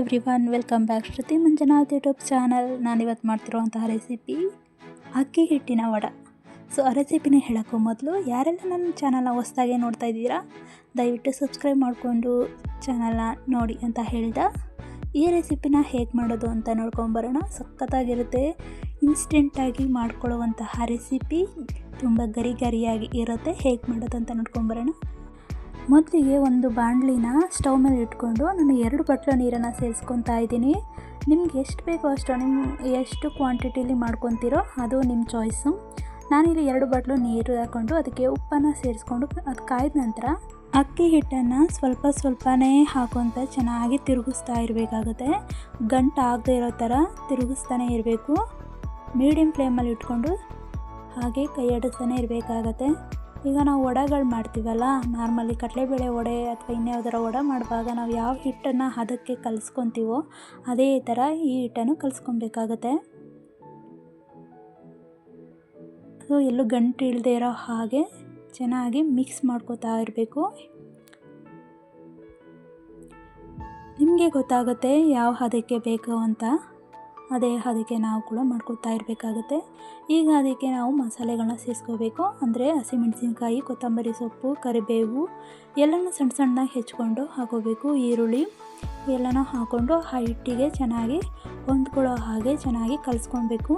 Everyone, welcome back ಶ್ರುತಿ Manjunath YouTube channel. ನಾನಿವತ್ತು ಮಾಡ್ತಿರುವಂತಹ recipe ಅಕ್ಕಿ ಹಿಟ್ಟಿನ ವಡೆ. ಆ ರೆಸಿಪಿನ ಹೇಳೋಕ್ಕೂ ಮೊದಲು ಯಾರೆಲ್ಲ ನನ್ನ ಚಾನಲ್ನ ಹೊಸದಾಗಿ ನೋಡ್ತಾ ಇದ್ದೀರಾ, ದಯವಿಟ್ಟು ಸಬ್ಸ್ಕ್ರೈಬ್ ಮಾಡಿಕೊಂಡು ಚಾನಲ್ನ ನೋಡಿ ಅಂತ ಹೇಳ್ದೆ. ಈ ರೆಸಿಪಿನ ಹೇಗೆ ಮಾಡೋದು ಅಂತ ನೋಡ್ಕೊಂಬರೋಣ. ಸಖತ್ತಾಗಿರುತ್ತೆ, ಇನ್ಸ್ಟೆಂಟಾಗಿ ಮಾಡ್ಕೊಳ್ಳುವಂತಹ ರೆಸಿಪಿ, ತುಂಬ ಗರಿಯಾಗಿ ಇರುತ್ತೆ. ಹೇಗೆ ಮಾಡೋದು ಅಂತ ನೋಡ್ಕೊಂಬರೋಣ. ಮೊದಲಿಗೆ ಒಂದು ಬಾಣಲಿನ ಸ್ಟವ್ ಮೇಲೆ ಇಟ್ಕೊಂಡು ನಾನು 2 ಬಟ್ಲು ನೀರನ್ನು ಸೇರಿಸ್ಕೊತಾ ಇದ್ದೀನಿ. ನಿಮ್ಗೆ ಎಷ್ಟು ಬೇಕೋ ಅಷ್ಟು, ನಿಮ್ಮ ಎಷ್ಟು ಕ್ವಾಂಟಿಟಿಲಿ ಮಾಡ್ಕೊತೀರೋ ಅದು ನಿಮ್ಮ ಚಾಯ್ಸು. ನಾನಿಲ್ಲಿ 2 ಬಟ್ಲು ನೀರು ಹಾಕ್ಕೊಂಡು ಅದಕ್ಕೆ ಉಪ್ಪನ್ನು ಸೇರಿಸ್ಕೊಂಡು ಅದು ಕಾಯ್ದ ನಂತರ ಅಕ್ಕಿ ಹಿಟ್ಟನ್ನು ಸ್ವಲ್ಪನೇ ಹಾಕೊತ ಚೆನ್ನಾಗಿ ತಿರುಗಿಸ್ತಾ ಇರಬೇಕಾಗುತ್ತೆ. ಗಂಟು ಆಗದೆ ಇರೋ ಥರ ತಿರುಗಿಸ್ತಾನೆ ಇರಬೇಕು. ಮೀಡಿಯಮ್ ಫ್ಲೇಮಲ್ಲಿ ಇಟ್ಕೊಂಡು ಹಾಗೆ ಕೈ ಆಡಿಸ್ತಾನೆ ಇರಬೇಕಾಗತ್ತೆ. ಈಗ ನಾವು ವಡೆಗಳು ಮಾಡ್ತೀವಲ್ಲ, ನಾರ್ಮಲಿ ಕಡಲೆಬೇಳೆ ವಡೆ ಅಥವಾ ಇನ್ಯಾವುದರ ವಡೆ ಮಾಡುವಾಗ ನಾವು ಯಾವ ಹಿಟ್ಟನ್ನು ಅದಕ್ಕೆ ಕಲಿಸ್ಕೊತೀವೋ ಅದೇ ಥರ ಈ ಹಿಟ್ಟನ್ನು ಕಲಿಸ್ಕೊಬೇಕಾಗತ್ತೆ. ಎಲ್ಲೂ ಗಂಟು ಇಲ್ಲದೆ ಇರೋ ಹಾಗೆ ಚೆನ್ನಾಗಿ ಮಿಕ್ಸ್ ಮಾಡ್ಕೋತಾ ಇರಬೇಕು. ನಿಮಗೆ ಗೊತ್ತಾಗುತ್ತೆ ಯಾವ ಹದಕ್ಕೆ ಬೇಕು ಅಂತ, ಅದೇ ಅದಕ್ಕೆ ನಾವು ಕೂಡ ಮಾಡ್ಕೊತಾ ಇರಬೇಕಾಗುತ್ತೆ. ಈಗ ಅದಕ್ಕೆ ನಾವು ಮಸಾಲೆಗಳನ್ನ ಸೇರಿಸ್ಕೋಬೇಕು. ಅಂದರೆ ಹಸಿಮೆಣಸಿನ್ಕಾಯಿ, ಕೊತ್ತಂಬರಿ ಸೊಪ್ಪು, ಕರಿಬೇವು ಎಲ್ಲನೂ ಸಣ್ಣದಾಗಿ ಹೆಚ್ಕೊಂಡು ಹಾಕೋಬೇಕು. ಈರುಳ್ಳಿ ಎಲ್ಲನೂ ಹಾಕ್ಕೊಂಡು ಆ ಹಿಟ್ಟಿಗೆ ಚೆನ್ನಾಗಿ ಹೊಂದ್ಕೊಳ್ಳೋ ಹಾಗೆ ಚೆನ್ನಾಗಿ ಕಲಿಸ್ಕೊಬೇಕು.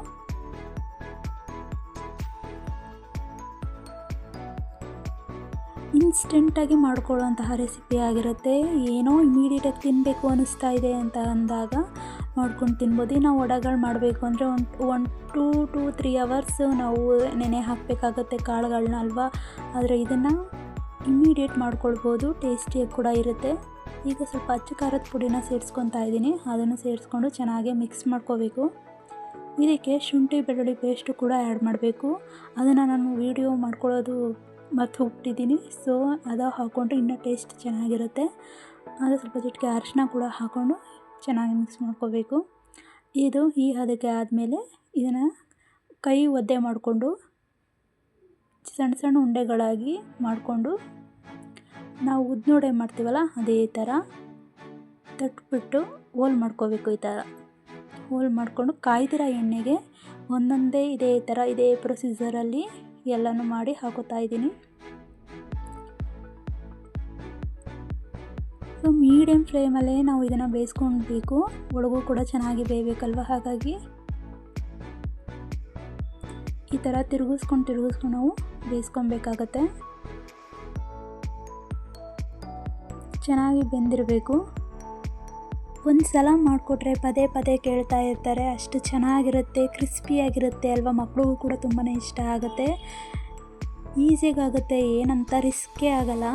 ಇನ್ಸ್ಟೆಂಟಾಗಿ ಮಾಡ್ಕೊಳ್ಳೋಂತಹ ರೆಸಿಪಿ ಆಗಿರುತ್ತೆ. ಏನೋ ಇಮಿಡಿಯೇಟಾಗಿ ತಿನ್ನಬೇಕು ಅನ್ನಿಸ್ತಾ ಇದೆ ಅಂತ ಅಂದಾಗ ಮಾಡ್ಕೊಂಡು ತಿನ್ಬೋದು. ನಾವು ವಡೆಗಳು ಮಾಡಬೇಕು ಅಂದರೆ 1 to 3 ಅವರ್ಸ್ ನಾವು ನೆನೆ ಹಾಕಬೇಕಾಗತ್ತೆ ಕಾಳುಗಳನ್ನ ಅಲ್ವಾ. ಆದರೆ ಇದನ್ನು ಇಮಿಡಿಯೇಟ್ ಮಾಡ್ಕೊಳ್ಬೋದು, ಟೇಸ್ಟಿಯಾಗಿ ಕೂಡ ಇರುತ್ತೆ. ಈಗ ಸ್ವಲ್ಪ ಅಚ್ಚ ಖಾರದ ಪುಡಿನ ಸೇರಿಸ್ಕೊತಾ ಇದ್ದೀನಿ. ಅದನ್ನು ಸೇರಿಸ್ಕೊಂಡು ಚೆನ್ನಾಗಿ ಮಿಕ್ಸ್ ಮಾಡ್ಕೋಬೇಕು. ಇದಕ್ಕೆ ಶುಂಠಿ ಬೆಳ್ಳುಳ್ಳಿ ಪೇಸ್ಟು ಕೂಡ ಆ್ಯಡ್ ಮಾಡಬೇಕು. ಅದನ್ನು ನಾನು ವಿಡಿಯೋ ಮಾಡ್ಕೊಳ್ಳೋದು ಮತ್ತು ಹೋಗ್ತಿದ್ದೀನಿ. ಅದು ಹಾಕ್ಕೊಂಡ್ರೆ ಇನ್ನೂ ಟೇಸ್ಟ್ ಚೆನ್ನಾಗಿರುತ್ತೆ. ಅದು ಸ್ವಲ್ಪ ಚಿಟಿಕೆ ಅರಿಶಿನ ಕೂಡ ಹಾಕ್ಕೊಂಡು ಚೆನ್ನಾಗಿ ಮಿಕ್ಸ್ ಮಾಡ್ಕೋಬೇಕು. ಇದು ಈ ಹದಕ್ಕೆ ಆದಮೇಲೆ ಇದನ್ನು ಕೈ ಒದ್ದೆ ಮಾಡಿಕೊಂಡು ಸಣ್ಣ ಉಂಡೆಗಳಾಗಿ ಮಾಡಿಕೊಂಡು ನಾವು ಉದ್ನೋಡೆ ಮಾಡ್ತೀವಲ್ಲ ಅದೇ ಥರ ತಟ್ಬಿಟ್ಟು ಹೋಲ್ ಮಾಡ್ಕೋಬೇಕು. ಈ ಥರ ಹೋಲ್ ಮಾಡಿಕೊಂಡು ಕಾಯ್ದಿರೋ ಎಣ್ಣೆಗೆ ಒಂದೊಂದೇ ಇದೇ ಪ್ರೊಸೀಜರಲ್ಲಿ ಎಲ್ಲನೂ ಮಾಡಿ ಹಾಕೋತಾ ಇದ್ದೀನಿ. ಮೀಡಿಯಮ್ ಫ್ಲೇಮಲ್ಲೇ ನಾವು ಇದನ್ನು ಬೇಯಿಸ್ಕೊಳ್ಬೇಕು. ಒಳಗೂ ಕೂಡ ಚೆನ್ನಾಗಿ ಬೇಯಬೇಕಲ್ವ, ಹಾಗಾಗಿ ಈ ಥರ ತಿರುಗಿಸ್ಕೊಂಡು ನಾವು ಬೇಯಿಸ್ಕೊಬೇಕಾಗತ್ತೆ. ಚೆನ್ನಾಗಿ ಬೆಂದಿರಬೇಕು. ಒಂದು ಸಲ ಮಾಡಿಕೊಟ್ರೆ ಪದೇ ಕೇಳ್ತಾ ಇರ್ತಾರೆ, ಅಷ್ಟು ಚೆನ್ನಾಗಿರುತ್ತೆ, ಕ್ರಿಸ್ಪಿಯಾಗಿರುತ್ತೆ ಅಲ್ವಾ. ಮಕ್ಕಳಿಗೂ ಕೂಡ ತುಂಬಾ ಇಷ್ಟ ಆಗುತ್ತೆ, ಈಸಿಯಾಗುತ್ತೆ, ಏನಂತ ರಿಸ್ಕೇ ಆಗಲ್ಲ.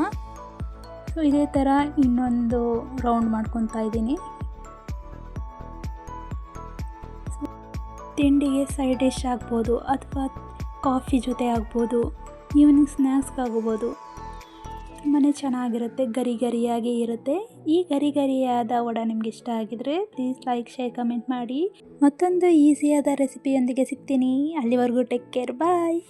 ಇದೇ ಥರ ಇನ್ನೊಂದು ರೌಂಡ್ ಮಾಡ್ಕೊತಾ ಇದ್ದೀನಿ. ತಿಂಡಿಗೆ ಸೈಡ್ ಡಿಶ್ ಆಗ್ಬೋದು ಅಥವಾ ಕಾಫಿ ಜೊತೆ ಆಗ್ಬೋದು, ಈವ್ನಿಂಗ್ ಸ್ನ್ಯಾಕ್ಸ್ಗೆ ಆಗ್ಬೋದು. ತುಂಬಾ ಚೆನ್ನಾಗಿರುತ್ತೆ, ಗರಿಯಾಗಿ ಇರುತ್ತೆ. ಈ ಗರಿಯಾದ ವಡೆ ನಿಮ್ಗೆ ಇಷ್ಟ ಆಗಿದ್ರೆ ಪ್ಲೀಸ್ ಲೈಕ್, ಶೇರ್, ಕಮೆಂಟ್ ಮಾಡಿ. ಮತ್ತೊಂದು ಈಸಿಯಾದ ರೆಸಿಪಿಯೊಂದಿಗೆ ಸಿಗ್ತೀನಿ. ಅಲ್ಲಿವರೆಗೂ ಟೇಕ್ ಕೇರ್, ಬಾಯ್.